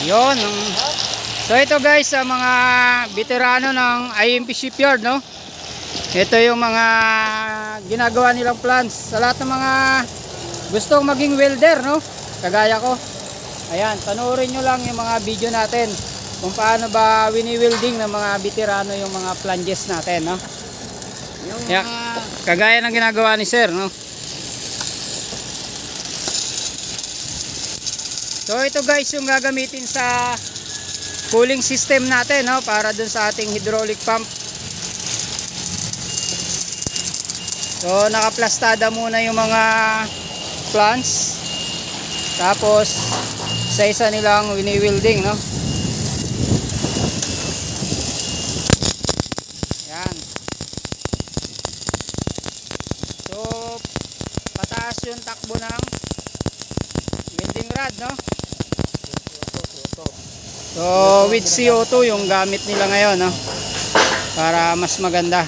Yun. So ito guys, sa mga veterano ng IMP Shipyard, no? Ito yung mga ginagawa nilang plans sa lahat ng mga gustong maging welder, no? Kagaya ko. Ayan, panoorin nyo lang yung mga video natin kung paano ba wini-welding ng mga veterano yung mga flanges natin, no? Yeah, kagaya ng ginagawa ni sir, no? So ito guys yung gagamitin sa cooling system natin, no? Para dun sa ating hydraulic pump. So nakaplastada muna yung mga plants. Tapos sa isa nilang wini-welding, no? Yan. So pataas yung takbo ng welding rod, no? So with CO2 yung gamit nila ngayon, no? Para mas maganda.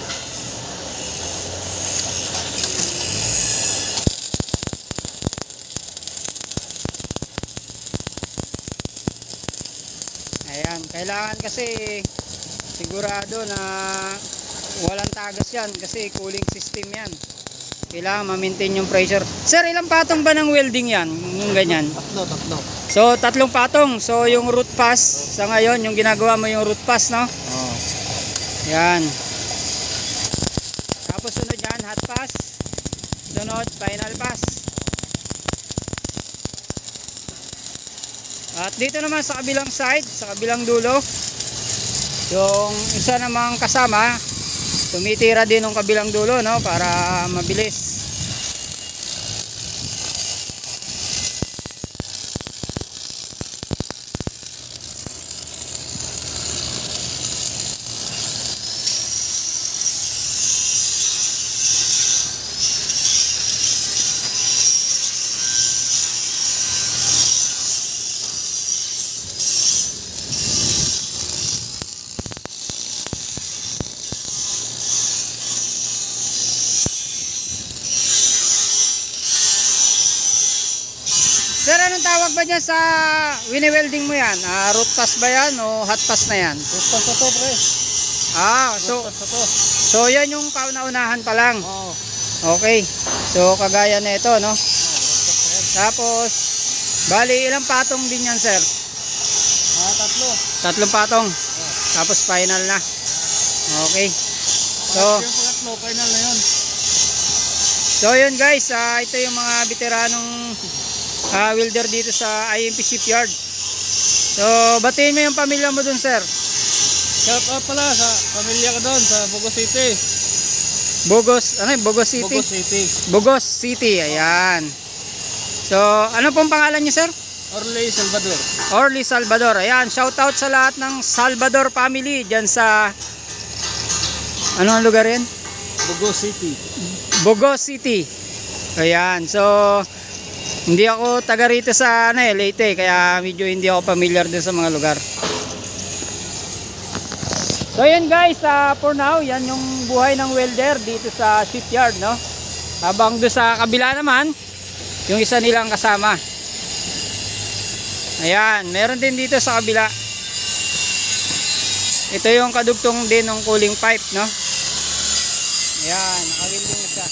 Ayan, kailangan kasi sigurado na walang tagas yan kasi cooling system yan. Kailangan ma-maintain yung pressure. Sir, ilang patong ba ng welding yan? Yung ganyan? Tatlo. So, 3 patong. So, yung root pass, sa ngayon, yung ginagawa mo yung root pass, no? Oo. Yan. Tapos sunod yan, hot pass. Sunod, final pass. At dito naman sa kabilang side, sa kabilang dulo, yung isa namang kasama, tumitira din ng kabilang dulo, no? Para mabilis. Sir, anong tawag ba dyan sa wini-welding mo yan? Root pass ba yan o hot pass na yan? Root pass to, pre. So yan yung kauna-unahan pa lang. Oo. Okay. So kagaya na ito, no? Tapos bali ilang patong din yan, sir? Tatlo. 3 patong. Tapos final na. Okay. So Yung pangatlo, final na yun. So yun guys, ito yung mga veteranong welder dito sa IMP Shipyard. So batiin mo yung pamilya mo dun, sir. Shout out pala sa pamilya ko doon sa Bogos City. Bogos City? Bogos City. Bogos City, ayan. So ano pong pangalan niyo, sir? Orly Salvador. Orly Salvador. Ayan, shout out sa lahat ng Salvador family dyan sa ano ang lugar yan? Bogos City. Bogos City. Ayan, so hindi ako taga rito sa Leyte, kaya medyo hindi ako familiar din sa mga lugar. So yan guys, for now, yan yung buhay ng welder dito sa shipyard, no? Habang doon sa kabila naman, yung isa nilang kasama. Ayan, meron din dito sa kabila. Ito yung kadugtong din ng cooling pipe, no? Ayan, naka-welding na siya.